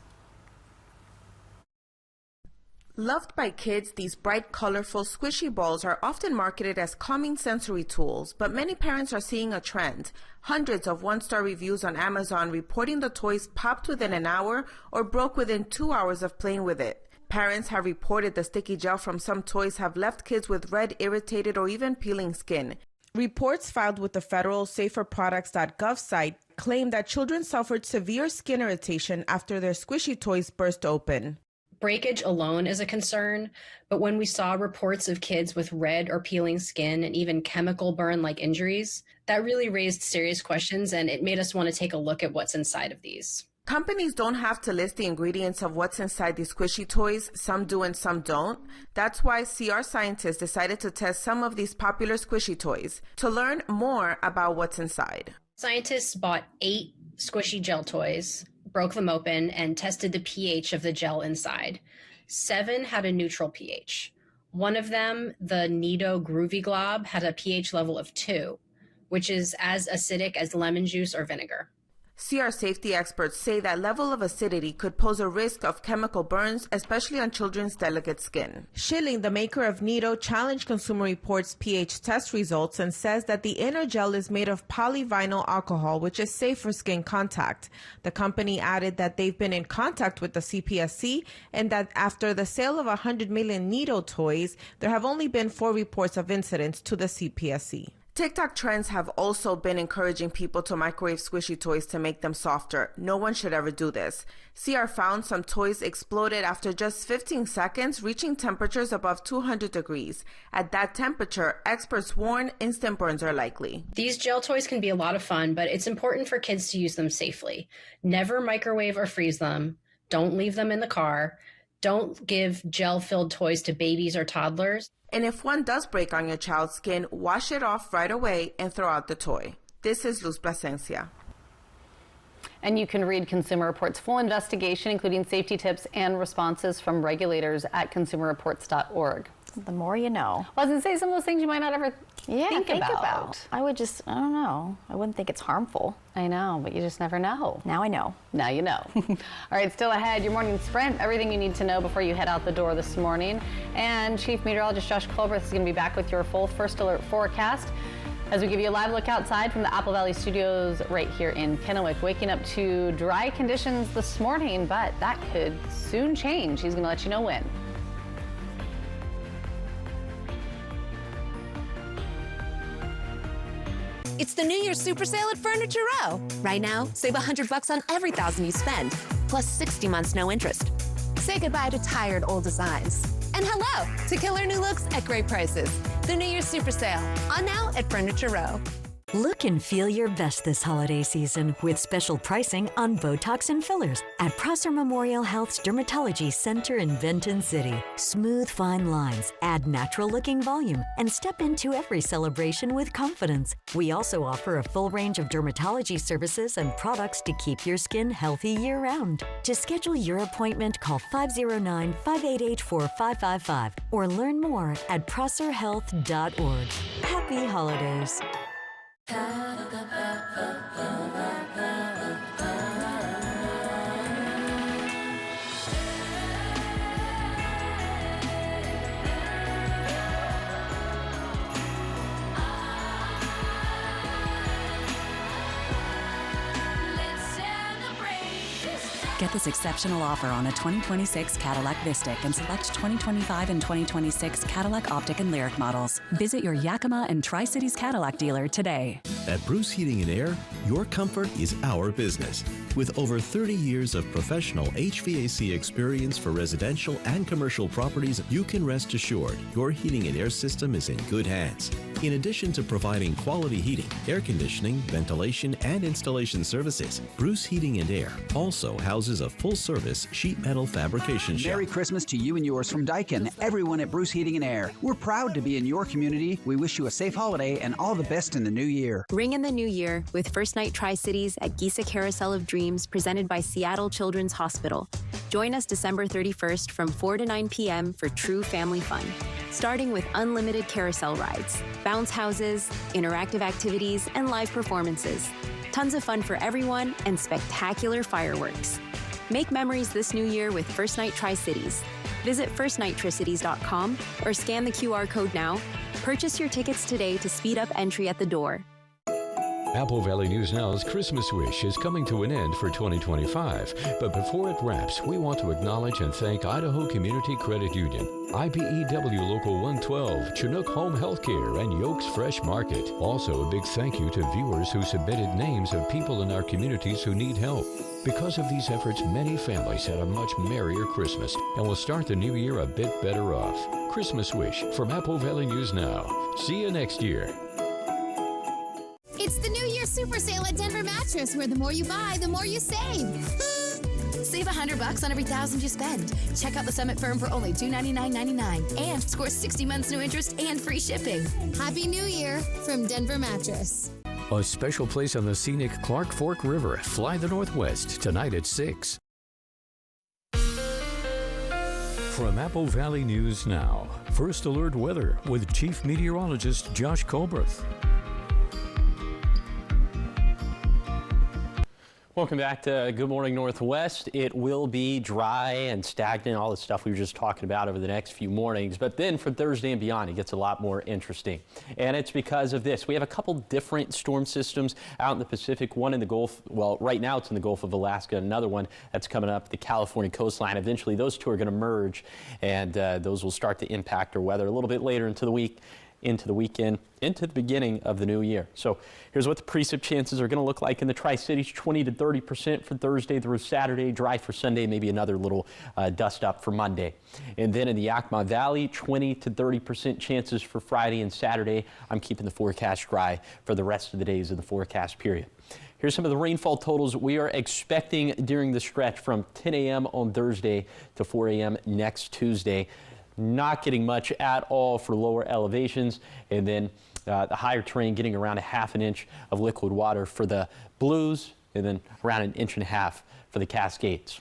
Loved by kids, these bright, colorful, squishy balls are often marketed as calming sensory tools, but many parents are seeing a trend. Hundreds of one-star reviews on Amazon reporting the toys popped within an hour or broke within 2 hours of playing with it. Parents have reported the sticky gel from some toys have left kids with red, irritated, or even peeling skin. Reports filed with the federal saferproducts.gov site claim that children suffered severe skin irritation after their squishy toys burst open. Breakage alone is a concern, but when we saw reports of kids with red or peeling skin and even chemical burn-like injuries, that really raised serious questions, and it made us want to take a look at what's inside of these. Companies don't have to list the ingredients of what's inside these squishy toys. Some do and some don't. That's why CR scientists decided to test some of these popular squishy toys to learn more about what's inside. Scientists bought 8 squishy gel toys, broke them open, and tested the pH of the gel inside. 7 had a neutral pH. One of them, the Nido Groovy Glob, had a pH level of 2, which is as acidic as lemon juice or vinegar. CR safety experts say that level of acidity could pose a risk of chemical burns, especially on children's delicate skin. Schilling, the maker of Nido, challenged Consumer Reports' pH test results and says that the inner gel is made of polyvinyl alcohol, which is safe for skin contact. The company added that they've been in contact with the CPSC and that after the sale of 100 million Nido toys, there have only been 4 reports of incidents to the CPSC. TikTok trends have also been encouraging people to microwave squishy toys to make them softer. No one should ever do this. CR found some toys exploded after just 15 seconds, reaching temperatures above 200 degrees. At that temperature, experts warn instant burns are likely. These gel toys can be a lot of fun, but it's important for kids to use them safely. Never microwave or freeze them. Don't leave them in the car. Don't give gel-filled toys to babies or toddlers. And if one does break on your child's skin, wash it off right away and throw out the toy. This is Luz Plasencia. And you can read Consumer Reports' full investigation, including safety tips and responses from regulators at consumerreports.org. The more you know. Well, I was going to say some of those things you might not ever think about. I don't know. I wouldn't think it's harmful. I know, but you just never know. Now I know. Now you know. All right, still ahead, your morning sprint, everything you need to know before you head out the door this morning. And Chief Meteorologist Josh Colbert is going to be back with your full first alert forecast as we give you a live look outside from the Apple Valley Studios right here in Kennewick. Waking up to dry conditions this morning, but that could soon change. He's going to let you know when. It's the New Year's Super Sale at Furniture Row. Right now, save $100 on every $1,000 you spend. plus 60 months no interest. Say goodbye to tired old designs. And hello to killer new looks at great prices. The New Year's Super Sale, on now at Furniture Row. Look and feel your best this holiday season with special pricing on Botox and fillers at Prosser Memorial Health's Dermatology Center in Benton City. Smooth, fine lines, add natural-looking volume, and step into every celebration with confidence. We also offer a full range of dermatology services and products to keep your skin healthy year-round. To schedule your appointment, call 509-588-4555 or learn more at prosserhealth.org. Happy holidays. Get this exceptional offer on a 2026 Cadillac Vistic and select 2025 and 2026 Cadillac Optic and Lyric models. Visit your Yakima and Tri-Cities Cadillac dealer today. At Bruce Heating and Air, your comfort is our business. With over 30 years of professional HVAC experience for residential and commercial properties, you can rest assured your heating and air system is in good hands. In addition to providing quality heating, air conditioning, ventilation, and installation services, Bruce Heating and Air also houses a full-service sheet metal fabrication shop. Merry Christmas to you and yours from Daikin, everyone at Bruce Heating and Air. We're proud to be in your community. We wish you a safe holiday and all the best in the new year. Ring in the new year with First Night Tri-Cities at Giza Carousel of Dreams, presented by Seattle Children's Hospital. Join us December 31st from 4 to 9 p.m. for true family fun. Starting with unlimited carousel rides, bounce houses, interactive activities, and live performances. Tons of fun for everyone and spectacular fireworks. Make memories this new year with First Night Tri-Cities. Visit firstnighttricities.com or scan the QR code now. Purchase your tickets today to speed up entry at the door. Apple Valley News Now's Christmas Wish is coming to an end for 2025. But before it wraps, we want to acknowledge and thank Idaho Community Credit Union, IBEW Local 112, Chinook Home Healthcare, and Yokes Fresh Market. Also, a big thank you to viewers who submitted names of people in our communities who need help. Because of these efforts, many families had a much merrier Christmas and will start the new year a bit better off. Christmas Wish from Apple Valley News Now. See you next year. It's the New Year Super Sale at Denver Mattress, where the more you buy, the more you save. Save $100 on every $1,000 you spend. Check out the Summit Firm for only $299.99 and score 60 months no interest and free shipping. Happy New Year from Denver Mattress. A special place on the scenic Clark Fork River. Fly the Northwest tonight at 6. From Apple Valley News Now, First Alert Weather with Chief Meteorologist Josh Colberth. Welcome back to Good Morning Northwest. It will be dry and stagnant, all the stuff we were just talking about over the next few mornings. But then for Thursday and beyond, it gets a lot more interesting. And it's because of this. We have a couple different storm systems out in the Pacific, one in the Gulf. Well, right now it's in the Gulf of Alaska. Another one that's coming up the California coastline. Eventually, those two are going to merge, and those will start to impact our weather a little bit later into the week, into the weekend, into the beginning of the new year. So here's what the precip chances are going to look like in the Tri-Cities: 20 to 30% for Thursday through Saturday, dry for Sunday, maybe another little dust up for Monday. And then in the Yakima Valley, 20 to 30% chances for Friday and Saturday. I'm keeping the forecast dry for the rest of the days of the forecast period. Here's some of the rainfall totals we are expecting during the stretch from 10 a.m. on Thursday to 4 a.m. next Tuesday. Not getting much at all for lower elevations, and then the higher terrain getting around a ½ inch of liquid water for the Blues, and then around 1.5 inches for the Cascades.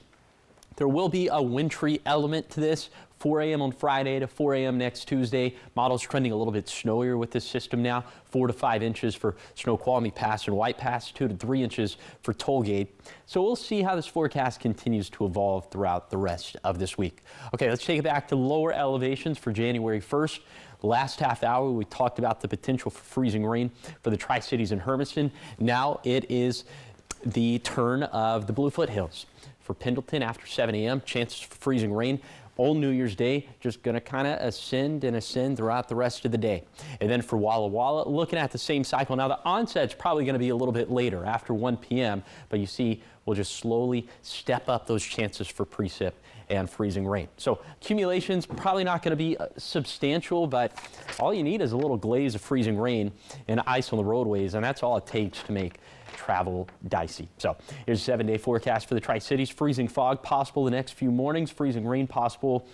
There will be a wintry element to this. 4 a.m. on Friday to 4 a.m. next Tuesday. Models trending a little bit snowier with this system now. 4 to 5 inches for Snoqualmie Pass and White Pass, 2 to 3 inches for Tollgate. So we'll see how this forecast continues to evolve throughout the rest of this week. Okay, let's take it back to lower elevations for January 1st. Last half hour, we talked about the potential for freezing rain for the Tri-Cities and Hermiston. Now it is the turn of the Blue Foothills. For Pendleton, after 7 a.m., chances for freezing rain. Old New Year's Day, just going to kind of ascend and ascend throughout the rest of the day. And then for Walla Walla, looking at the same cycle. Now, the onset's probably going to be a little bit later, after 1 p.m., but you see will just slowly step up those chances for precip and freezing rain. So accumulation's probably not going to be substantial, but all you need is a little glaze of freezing rain and ice on the roadways, and that's all it takes to make travel dicey. So here's a 7-day forecast for the Tri-Cities. Freezing fog possible the next few mornings, freezing rain possible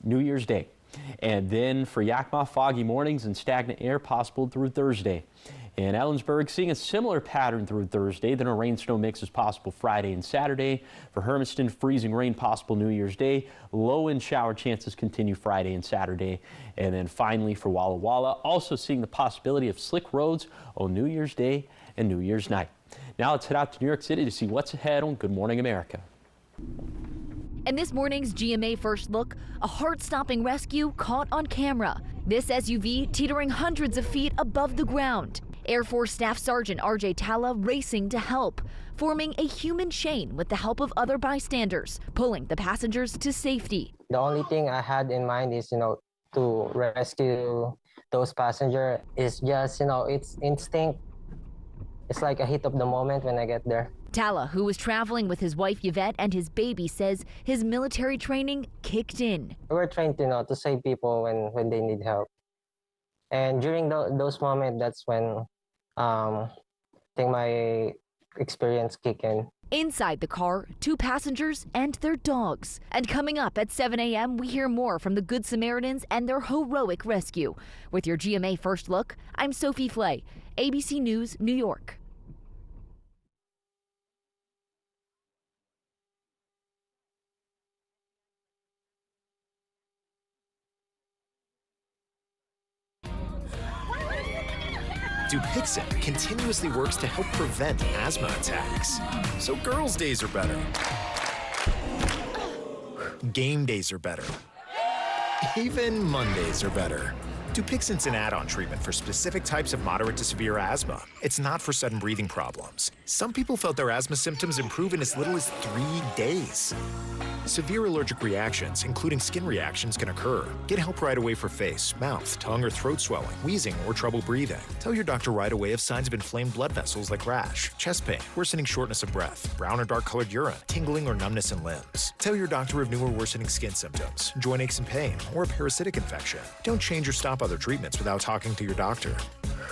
New Year's Day. And then for Yakima, foggy mornings and stagnant air possible through Thursday. In Ellensburg, seeing a similar pattern through Thursday, then a rain-snow mix is possible Friday and Saturday. For Hermiston, freezing rain possible New Year's Day. Low and shower chances continue Friday and Saturday. And then finally for Walla Walla, also seeing the possibility of slick roads on New Year's Day and New Year's night. Now let's head out to New York City to see what's ahead on Good Morning America. In this morning's GMA First Look, a heart-stopping rescue caught on camera. This SUV teetering hundreds of feet above the ground. Air Force Staff Sergeant R.J. Talla racing to help, forming a human chain with the help of other bystanders, pulling the passengers to safety. The only thing I had in mind is, to rescue those passengers. Is just, it's instinct. It's like a hit of the moment when I get there. Talla, who was traveling with his wife Yvette and his baby, says his military training kicked in. We're trained to save people when they need help. And during those moments, that's when I think my experience kicked in. Inside the car, 2 passengers and their dogs. And coming up at 7 a.m., we hear more from the Good Samaritans and their heroic rescue. With your GMA First Look, I'm Sophie Flay, ABC News, New York. Dupixent continuously works to help prevent asthma attacks. So girls' days are better. Game days are better. Even Mondays are better. Dupixent's an add-on treatment for specific types of moderate to severe asthma. It's not for sudden breathing problems. Some people felt their asthma symptoms improve in as little as 3 days. Severe allergic reactions, including skin reactions, can occur. Get help right away for face, mouth, tongue, or throat swelling, wheezing, or trouble breathing. Tell your doctor right away if signs of inflamed blood vessels like rash, chest pain, worsening shortness of breath, brown or dark-colored urine, tingling or numbness in limbs. Tell your doctor of new or worsening skin symptoms, joint aches and pain, or a parasitic infection. Don't change or stop other treatments without talking to your doctor.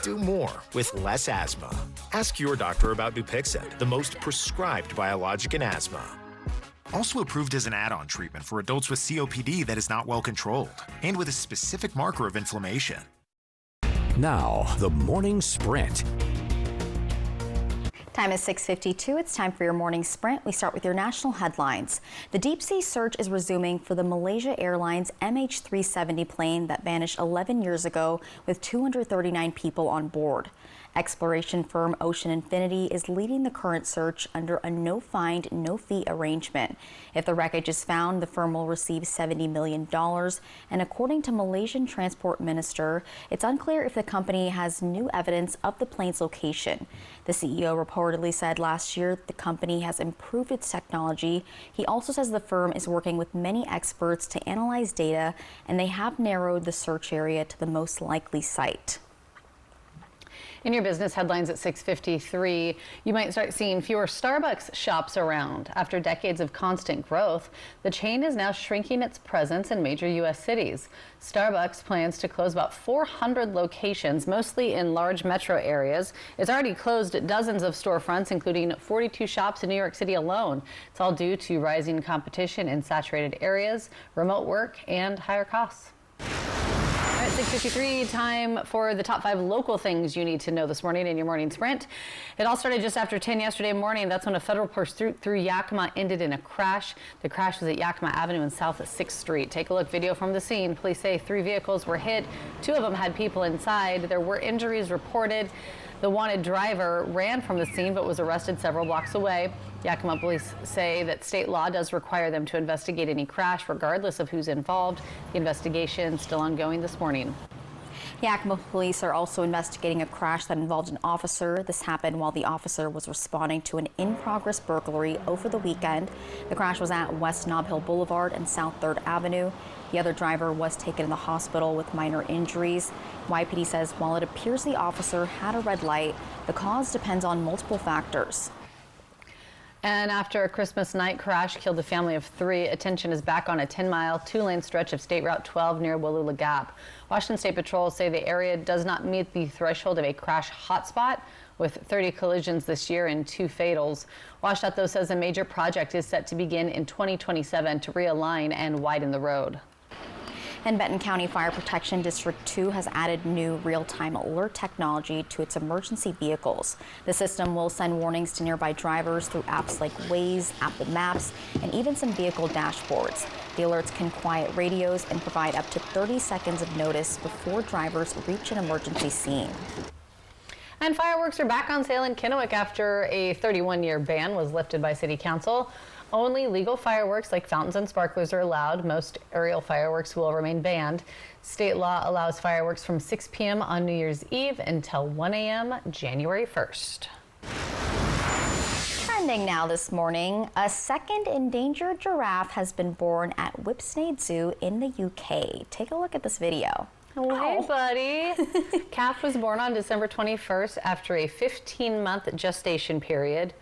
Do more with less asthma. Ask your doctor about Dupixent, the most prescribed biologic in asthma. Also approved as an add-on treatment for adults with COPD that is not well controlled and with a specific marker of inflammation. Now, the morning sprint. Time is 6:52. It's time for your morning sprint. We start with your national headlines. The deep sea search is resuming for the Malaysia Airlines MH370 plane that vanished 11 years ago with 239 people on board. Exploration firm Ocean Infinity is leading the current search under a no-find, no-fee arrangement. If the wreckage is found, the firm will receive $70 million. And according to Malaysian Transport Minister, it's unclear if the company has new evidence of the plane's location. The CEO reportedly said last year the company has improved its technology. He also says the firm is working with many experts to analyze data, and they have narrowed the search area to the most likely site. In your business headlines at 6:53, you might start seeing fewer Starbucks shops around. After decades of constant growth, the chain is now shrinking its presence in major U.S. cities. Starbucks plans to close about 400 locations, mostly in large metro areas. It's already closed dozens of storefronts, including 42 shops in New York City alone. It's all due to rising competition in saturated areas, remote work, and higher costs. At 6:53, time for the top 5 local things you need to know this morning in your morning sprint. It all started just after 10 yesterday morning. That's when a federal pursuit through Yakima ended in a crash. The crash was at Yakima Avenue and south at 6th Street. Take a look, video from the scene. Police say 3 vehicles were hit. 2 of them had people inside. There were injuries reported. The wanted driver ran from the scene but was arrested several blocks away. Yakima police say that state law does require them to investigate any crash regardless of who's involved. The investigation is still ongoing this morning. Yakima police are also investigating a crash that involved an officer. This happened while the officer was responding to an in-progress burglary over the weekend. The crash was at West Nob Hill Boulevard and South 3rd Avenue. The other driver was taken to the hospital with minor injuries. YPD says while it appears the officer had a red light, the cause depends on multiple factors. And after a Christmas night crash killed a family of 3, attention is back on a 10-mile, 2-lane stretch of State Route 12 near Wallula Gap. Washington State Patrol say the area does not meet the threshold of a crash hotspot, with 30 collisions this year and 2 fatals. WSDOT, though, says a major project is set to begin in 2027 to realign and widen the road. And Benton County Fire Protection District 2 has added new real-time alert technology to its emergency vehicles. The system will send warnings to nearby drivers through apps like Waze, Apple Maps, and even some vehicle dashboards. The alerts can quiet radios and provide up to 30 seconds of notice before drivers reach an emergency scene. And fireworks are back on sale in Kennewick after a 31-year ban was lifted by City Council. Only legal fireworks like fountains and sparklers are allowed. Most aerial fireworks will remain banned. State law allows fireworks from 6 p.m. on New Year's Eve until 1 a.m. January 1st. Trending now this morning, a second endangered giraffe has been born at Whipsnade Zoo in the UK. Take a look at this video. Oh, hey, buddy. Calf was born on December 21st after a 15-month gestation period.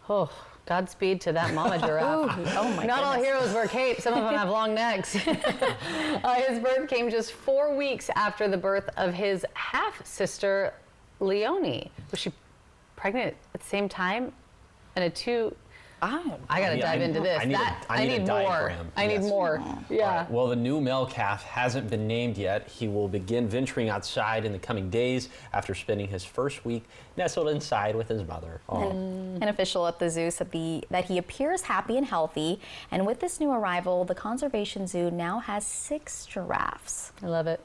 Oh, Godspeed to that mama giraffe. Not all heroes wear capes. Some of them have long necks. His birth came just 4 weeks after the birth of his half-sister, Leonie. Was she pregnant at the same time? And I got to dive into this. I need more. I need more. Yeah. Right. Well, the new male calf hasn't been named yet. He will begin venturing outside in the coming days after spending his first week nestled inside with his mother. An official at the zoo said that he appears happy and healthy. And with this new arrival, the Conservation Zoo now has 6 giraffes. I love it.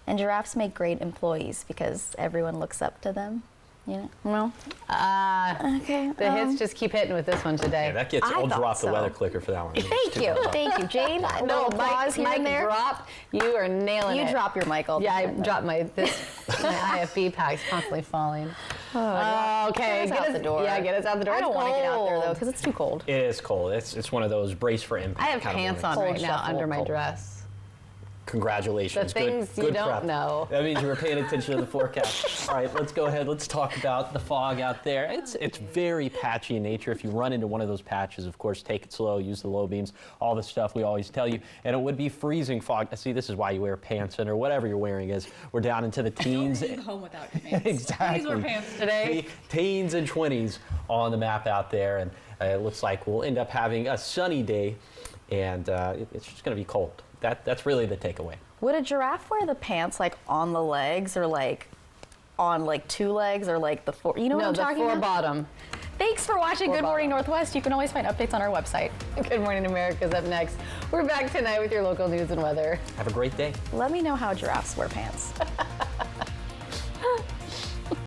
And giraffes make great employees because everyone looks up to them. Yeah. Well. Okay. The hits just keep hitting with this one today. Yeah, that gets. I'll drop the weather clicker for that one. Thank you. Thank you, Jane. No, applause here and there. Drop. You are nailing it. You drop your mic all the time. Yeah, I dropped my IFB pack's constantly falling. Okay. Get us out the door. Yeah, get us out the door. I don't want to get out there though because it's too cold. It is cold. It's one of those brace for impact. I have pants on right now under my dress. Congratulations. The things you don't know. That means you were paying attention to the forecast. All right, let's go ahead. Let's talk about the fog out there. It's very patchy in nature. If you run into one of those patches, of course, take it slow, use the low beams, all the stuff we always tell you. And it would be freezing fog. See, this is why you wear pants or whatever you're wearing is. We're down into the teens. Don't leave home without your pants. Exactly. Please wear pants today. Teens and 20s on the map out there. And it looks like we'll end up having a sunny day. And it's just going to be cold. That's really the takeaway. Would a giraffe wear the pants like on the legs or like on like 2 legs or like the 4? You know what I'm talking about? No, the 4 bottom. Thanks for watching Good Morning Northwest. You can always find updates on our website. Good Morning America's up next. We're back tonight with your local news and weather. Have a great day. Let me know how giraffes wear pants.